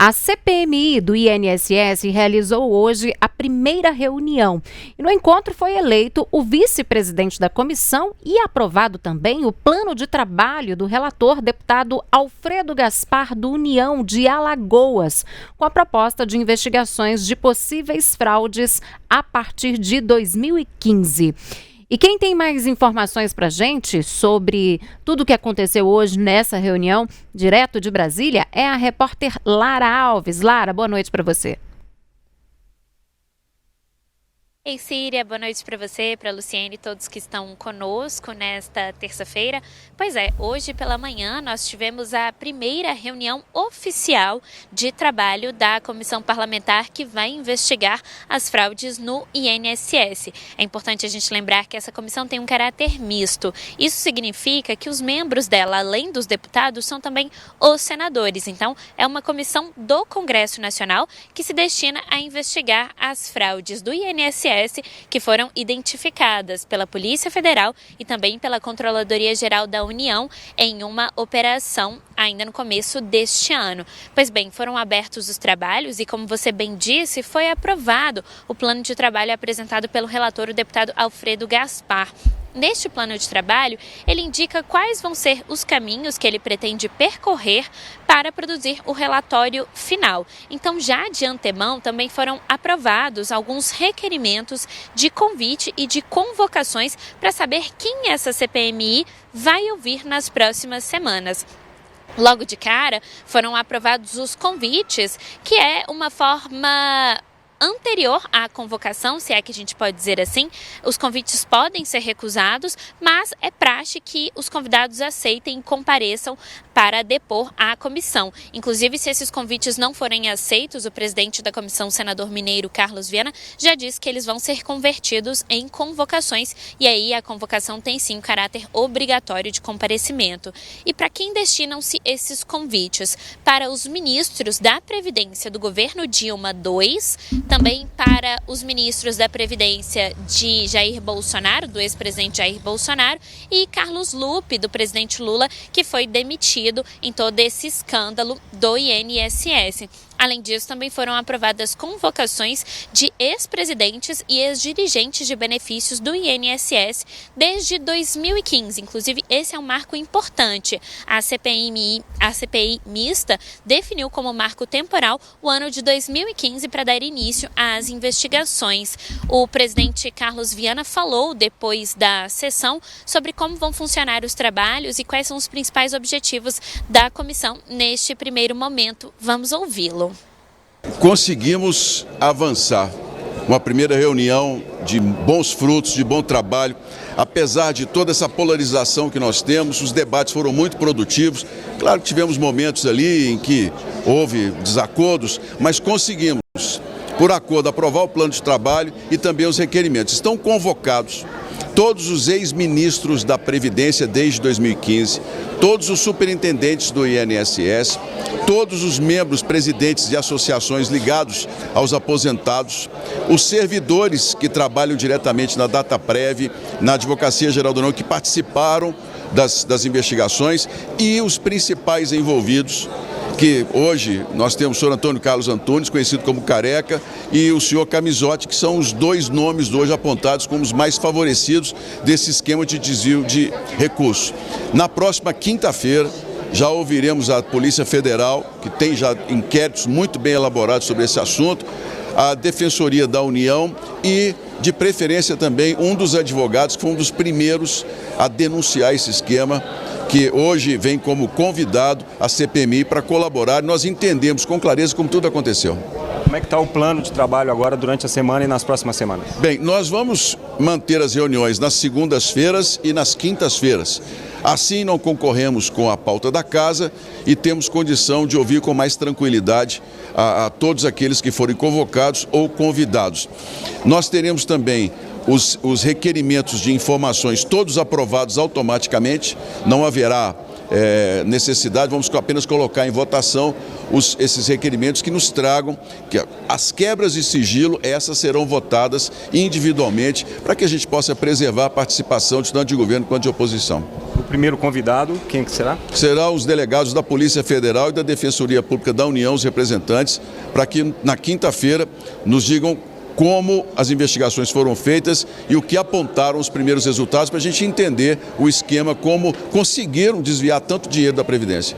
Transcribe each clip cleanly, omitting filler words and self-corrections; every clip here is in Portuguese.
A CPMI do INSS realizou hoje a primeira reunião e no encontro foi eleito o vice-presidente da comissão e aprovado também o plano de trabalho do relator deputado Alfredo Gaspar do União de Alagoas, com a proposta de investigações de possíveis fraudes a partir de 2015. E quem tem mais informações para a gente sobre tudo o que aconteceu hoje nessa reunião, direto de Brasília, é a repórter Lara Alves. Lara, boa noite para você. Ei, Síria, boa noite para você, para a Luciene e todos que estão conosco nesta terça-feira. Pois é, hoje pela manhã nós tivemos a primeira reunião oficial de trabalho da comissão parlamentar que vai investigar as fraudes no INSS. É importante a gente lembrar que essa comissão tem um caráter misto. Isso significa que os membros dela, além dos deputados, são também os senadores. Então, é uma comissão do Congresso Nacional que se destina a investigar as fraudes do INSS que foram identificadas pela Polícia Federal e também pela Controladoria Geral da União em uma operação ainda no começo deste ano. Pois bem, foram abertos os trabalhos e, como você bem disse, foi aprovado o plano de trabalho apresentado pelo relator, o deputado Alfredo Gaspar. Neste plano de trabalho, ele indica quais vão ser os caminhos que ele pretende percorrer para produzir o relatório final. Então, já de antemão, também foram aprovados alguns requerimentos de convite e de convocações para saber quem essa CPMI vai ouvir nas próximas semanas. Logo de cara, foram aprovados os convites, que é uma forma anterior à convocação, se é que a gente pode dizer assim. Os convites podem ser recusados, mas é praxe que os convidados aceitem e compareçam para depor à comissão. Inclusive, se esses convites não forem aceitos, o presidente da comissão, o senador mineiro Carlos Viana, já disse que eles vão ser convertidos em convocações e aí a convocação tem sim o caráter obrigatório de comparecimento. E para quem destinam-se esses convites? Para os ministros da Previdência do governo Dilma II, também para os ministros da Previdência de Jair Bolsonaro, do ex-presidente Jair Bolsonaro, e Carlos Lupe, do presidente Lula, que foi demitido em todo esse escândalo do INSS. Além disso, também foram aprovadas convocações de ex-presidentes e ex-dirigentes de benefícios do INSS desde 2015. Inclusive, esse é um marco importante. A CPI mista definiu como marco temporal o ano de 2015 para dar início às investigações. O presidente Carlos Viana falou depois da sessão sobre como vão funcionar os trabalhos e quais são os principais objetivos da comissão neste primeiro momento. Vamos ouvi-lo. Conseguimos avançar. Uma primeira reunião de bons frutos, de bom trabalho. Apesar de toda essa polarização que nós temos, os debates foram muito produtivos. Claro que tivemos momentos ali em que houve desacordos, mas conseguimos, por acordo, aprovar o plano de trabalho e também os requerimentos. Estão convocados todos os ex-ministros da Previdência desde 2015, todos os superintendentes do INSS, todos os membros presidentes de associações ligados aos aposentados, os servidores que trabalham diretamente na Dataprev, na Advocacia Geral da União, que participaram das investigações, e os principais envolvidos, que hoje nós temos o senhor Antônio Carlos Antunes, conhecido como Careca, e o senhor Camizotti, que são os dois nomes hoje apontados como os mais favorecidos desse esquema de desvio de recursos. Na próxima quinta-feira, já ouviremos a Polícia Federal, que tem já inquéritos muito bem elaborados sobre esse assunto, a Defensoria da União e, de preferência também, um dos advogados que foi um dos primeiros a denunciar esse esquema, que hoje vem como convidado à CPMI para colaborar. Nós entendemos com clareza como tudo aconteceu. Como é que está o plano de trabalho agora durante a semana e nas próximas semanas? Bem, nós vamos manter as reuniões nas segundas-feiras e nas quintas-feiras. Assim não concorremos com a pauta da casa e temos condição de ouvir com mais tranquilidade a todos aqueles que forem convocados ou convidados. Nós teremos também os requerimentos de informações todos aprovados automaticamente, não haverá necessidade, vamos apenas colocar em votação esses requerimentos que nos tragam, que as quebras de sigilo, essas serão votadas individualmente para que a gente possa preservar a participação de tanto de governo quanto de oposição. O primeiro convidado, quem que será? Serão os delegados da Polícia Federal e da Defensoria Pública da União, os representantes, para que na quinta-feira nos digam como as investigações foram feitas e o que apontaram os primeiros resultados, para a gente entender o esquema, como conseguiram desviar tanto dinheiro da Previdência.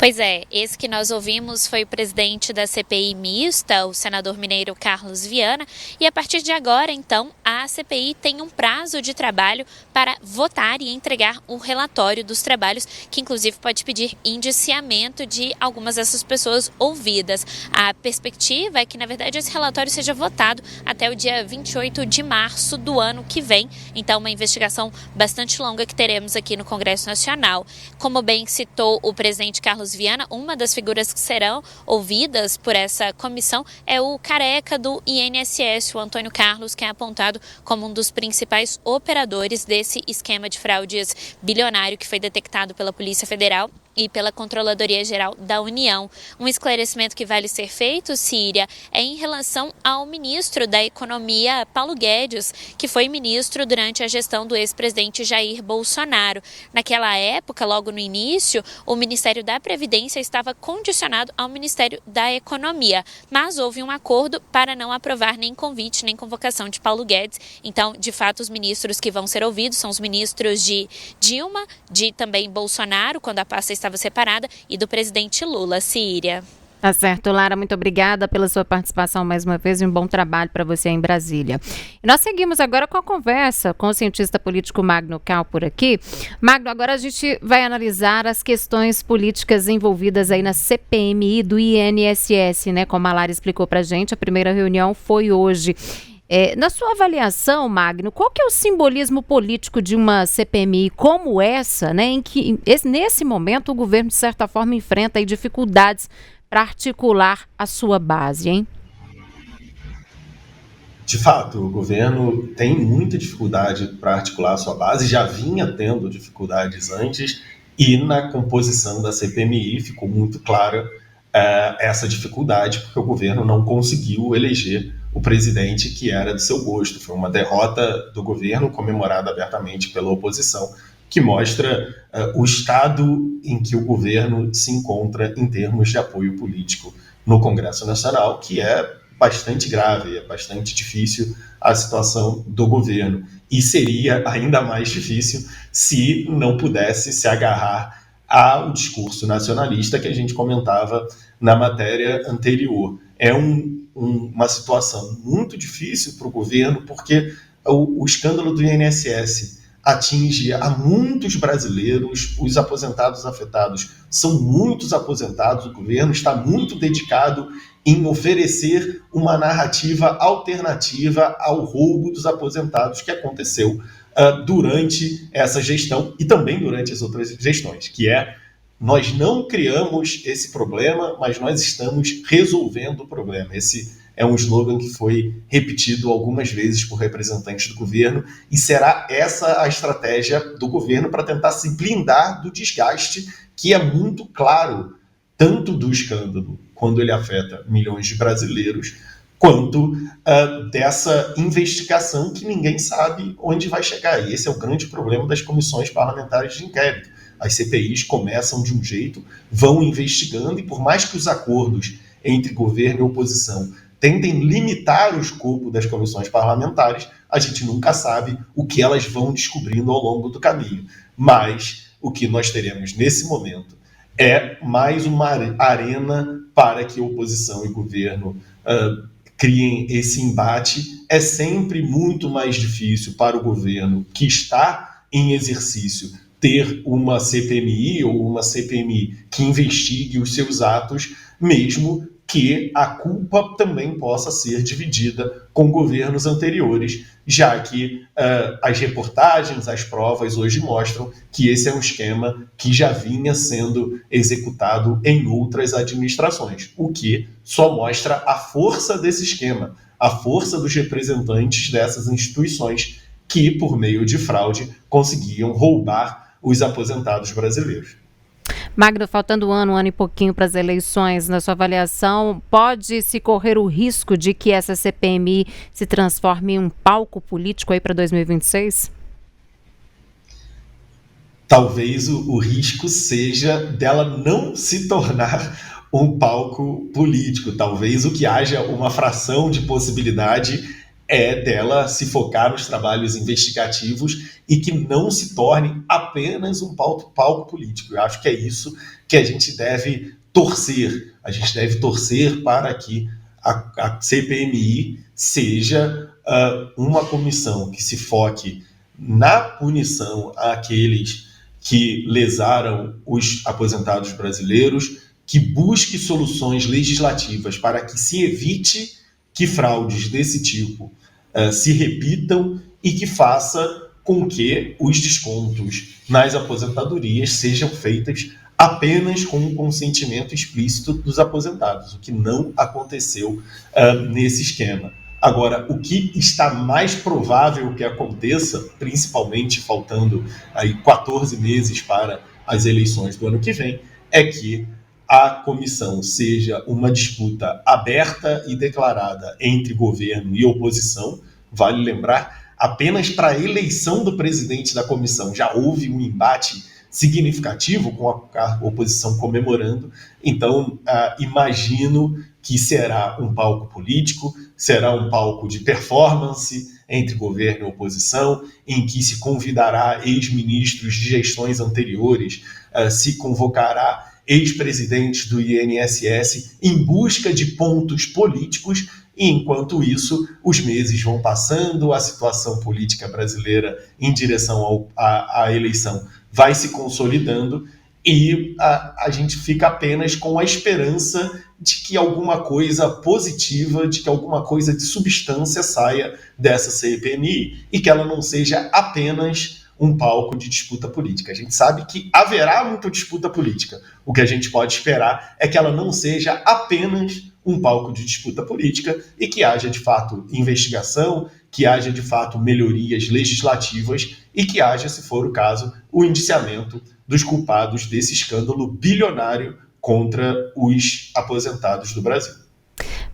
Pois é, esse que nós ouvimos foi o presidente da CPI mista, o senador mineiro Carlos Viana, e a partir de agora, então, a CPI tem um prazo de trabalho para votar e entregar o relatório dos trabalhos, que inclusive pode pedir indiciamento de algumas dessas pessoas ouvidas. A perspectiva é que, na verdade, esse relatório seja votado até o dia 28 de março do ano que vem, então uma investigação bastante longa que teremos aqui no Congresso Nacional. Como bem citou o presidente Carlos Viana, uma das figuras que serão ouvidas por essa comissão é o careca do INSS, o Antônio Carlos, que é apontado como um dos principais operadores desse esquema de fraudes bilionário que foi detectado pela Polícia Federal e pela Controladoria Geral da União. Um esclarecimento que vale ser feito, Síria, é em relação ao ministro da Economia, Paulo Guedes, que foi ministro durante a gestão do ex-presidente Jair Bolsonaro. Naquela época, logo no início, o Ministério da Previdência estava condicionado ao Ministério da Economia, mas houve um acordo para não aprovar nem convite nem convocação de Paulo Guedes. Então, de fato, os ministros que vão ser ouvidos são os ministros de Dilma, de também Bolsonaro, quando a pasta estava separada, e do presidente Lula. Síria. Tá certo, Lara, muito obrigada pela sua participação mais uma vez e um bom trabalho para você em Brasília. E nós seguimos agora com a conversa com o cientista político Magno Cal por aqui. Magno, agora a gente vai analisar as questões políticas envolvidas aí na CPMI do INSS, né? Como a Lara explicou pra gente, a primeira reunião foi hoje. Na sua avaliação, Magno, qual que é o simbolismo político de uma CPMI como essa, né, em que nesse momento o governo, de certa forma, enfrenta aí dificuldades para articular a sua base, hein? De fato, o governo tem muita dificuldade para articular a sua base, já vinha tendo dificuldades antes, e na composição da CPMI ficou muito clara essa dificuldade, porque o governo não conseguiu eleger o presidente que era de seu gosto. Foi uma derrota do governo comemorada abertamente pela oposição, que mostra o estado em que o governo se encontra em termos de apoio político no Congresso Nacional, que é bastante grave, é bastante difícil a situação do governo. E seria ainda mais difícil se não pudesse se agarrar ao discurso nacionalista que a gente comentava na matéria anterior. É uma situação muito difícil para o governo, porque o escândalo do INSS atinge a muitos brasileiros, os aposentados afetados são muitos aposentados, o governo está muito dedicado em oferecer uma narrativa alternativa ao roubo dos aposentados que aconteceu durante essa gestão e também durante as outras gestões, que é: nós não criamos esse problema, mas nós estamos resolvendo o problema. Esse é um slogan que foi repetido algumas vezes por representantes do governo, e será essa a estratégia do governo para tentar se blindar do desgaste que é muito claro, tanto do escândalo, quando ele afeta milhões de brasileiros, quanto dessa investigação que ninguém sabe onde vai chegar. E esse é o grande problema das comissões parlamentares de inquérito. As CPIs começam de um jeito, vão investigando, e por mais que os acordos entre governo e oposição tentem limitar o escopo das comissões parlamentares, a gente nunca sabe o que elas vão descobrindo ao longo do caminho. Mas o que nós teremos nesse momento é mais uma arena para que oposição e governo criem esse embate. É sempre muito mais difícil para o governo, que está em exercício, ter uma CPMI ou uma CPMI que investigue os seus atos, mesmo que a culpa também possa ser dividida com governos anteriores, já que as reportagens, as provas hoje mostram que esse é um esquema que já vinha sendo executado em outras administrações, o que só mostra a força desse esquema, a força dos representantes dessas instituições que, por meio de fraude, conseguiam roubar os aposentados brasileiros. Magda, faltando um ano e pouquinho para as eleições, na sua avaliação, pode se correr o risco de que essa CPMI se transforme em um palco político aí para 2026? Talvez o risco seja dela não se tornar um palco político. Talvez o que haja uma fração de possibilidade é dela se focar nos trabalhos investigativos e que não se torne apenas um palco político. Eu acho que é isso que a gente deve torcer. A gente deve torcer para que a CPMI seja uma comissão que se foque na punição àqueles que lesaram os aposentados brasileiros, que busque soluções legislativas para que se evite que fraudes desse tipo se repitam e que faça com que os descontos nas aposentadorias sejam feitos apenas com o consentimento explícito dos aposentados, o que não aconteceu nesse esquema. Agora, o que está mais provável que aconteça, principalmente faltando aí 14 meses para as eleições do ano que vem, é que a comissão seja uma disputa aberta e declarada entre governo e oposição. Vale lembrar, apenas para a eleição do presidente da comissão já houve um embate significativo com a oposição comemorando. Então, imagino que será um palco político, será um palco de performance entre governo e oposição, em que se convidará ex-ministros de gestões anteriores, se convocará ex-presidentes do INSS em busca de pontos políticos, e enquanto isso, os meses vão passando, a situação política brasileira em direção à eleição vai se consolidando e a gente fica apenas com a esperança de que alguma coisa positiva, de que alguma coisa de substância saia dessa CPMI e que ela não seja apenas um palco de disputa política. A gente sabe que haverá muita disputa política. O que a gente pode esperar é que ela não seja apenas um palco de disputa política e que haja, de fato, investigação, que haja, de fato, melhorias legislativas e que haja, se for o caso, o indiciamento dos culpados desse escândalo bilionário contra os aposentados do Brasil.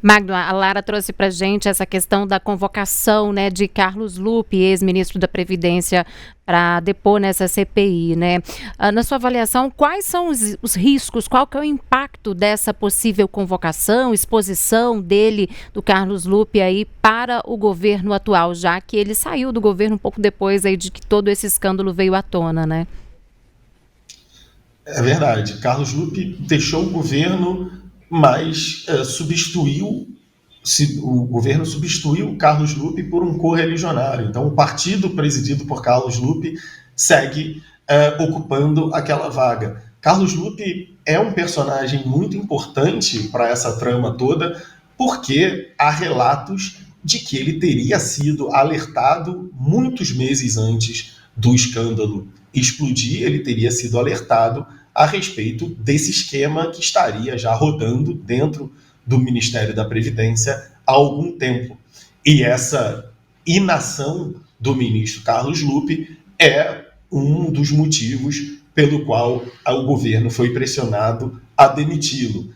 Magno, a Lara trouxe para a gente essa questão da convocação, né, de Carlos Lupe, ex-ministro da Previdência, para depor nessa CPI, né? Na sua avaliação, quais são os riscos, qual que é o impacto dessa possível convocação, exposição dele, do Carlos Lupe, aí para o governo atual, já que ele saiu do governo um pouco depois aí de que todo esse escândalo veio à tona, né? É verdade. Carlos Lupe deixou o governo, mas o governo substituiu Carlos Lupe por um correligionário. Então, o partido presidido por Carlos Lupe segue ocupando aquela vaga. Carlos Lupe é um personagem muito importante para essa trama toda, porque há relatos de que ele teria sido alertado muitos meses antes do escândalo explodir, ele teria sido alertado a respeito desse esquema que estaria já rodando dentro do Ministério da Previdência há algum tempo. E essa inação do ministro Carlos Lupe é um dos motivos pelo qual o governo foi pressionado a demiti-lo.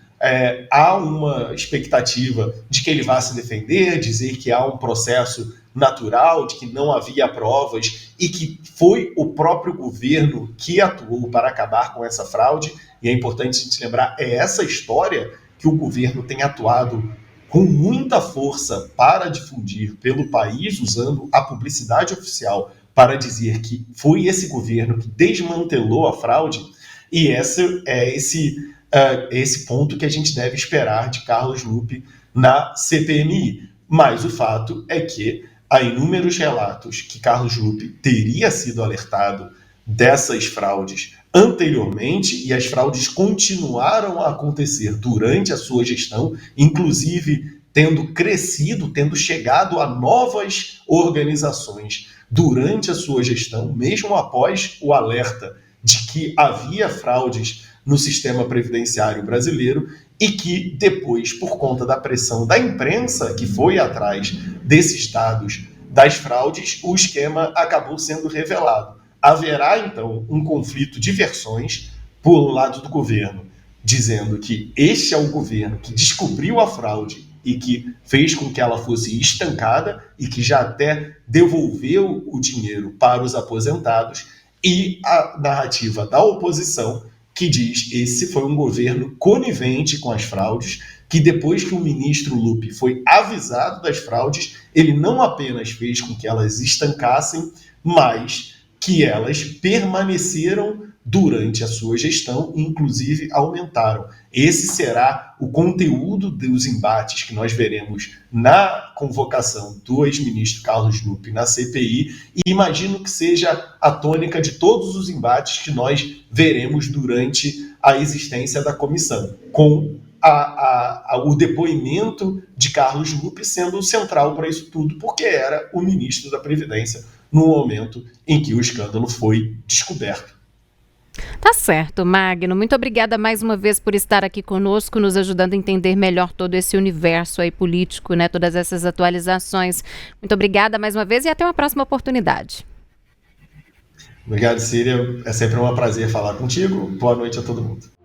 Há uma expectativa de que ele vá se defender, dizer que há um processo natural, de que não havia provas e que foi o próprio governo que atuou para acabar com essa fraude. E é importante a gente lembrar, é essa história que o governo tem atuado com muita força para difundir pelo país, usando a publicidade oficial para dizer que foi esse governo que desmantelou a fraude. E esse é esse ponto que a gente deve esperar de Carlos Lupe na CPMI. Mas o fato é que há inúmeros relatos que Carlos Lupe teria sido alertado dessas fraudes anteriormente, e as fraudes continuaram a acontecer durante a sua gestão, inclusive tendo crescido, tendo chegado a novas organizações durante a sua gestão, mesmo após o alerta de que havia fraudes no sistema previdenciário brasileiro, e que depois, por conta da pressão da imprensa que foi atrás desses dados das fraudes, o esquema acabou sendo revelado. Haverá, então, um conflito de versões por um lado do governo, dizendo que este é o governo que descobriu a fraude e que fez com que ela fosse estancada e que já até devolveu o dinheiro para os aposentados, e a narrativa da oposição que diz que esse foi um governo conivente com as fraudes, que depois que o ministro Lupi foi avisado das fraudes, ele não apenas fez com que elas estancassem, mas que elas permaneceram durante a sua gestão e, inclusive, aumentaram. Esse será o conteúdo dos embates que nós veremos na convocação do ex-ministro Carlos Lupi na CPI, e imagino que seja a tônica de todos os embates que nós veremos durante a existência da comissão, com o depoimento de Carlos Lupi sendo central para isso tudo, porque era o ministro da Previdência no momento em que o escândalo foi descoberto. Tá certo, Magno. Muito obrigada mais uma vez por estar aqui conosco, nos ajudando a entender melhor todo esse universo aí político, né? Todas essas atualizações. Muito obrigada mais uma vez e até uma próxima oportunidade. Obrigado, Síria. É sempre um prazer falar contigo. Boa noite a todo mundo.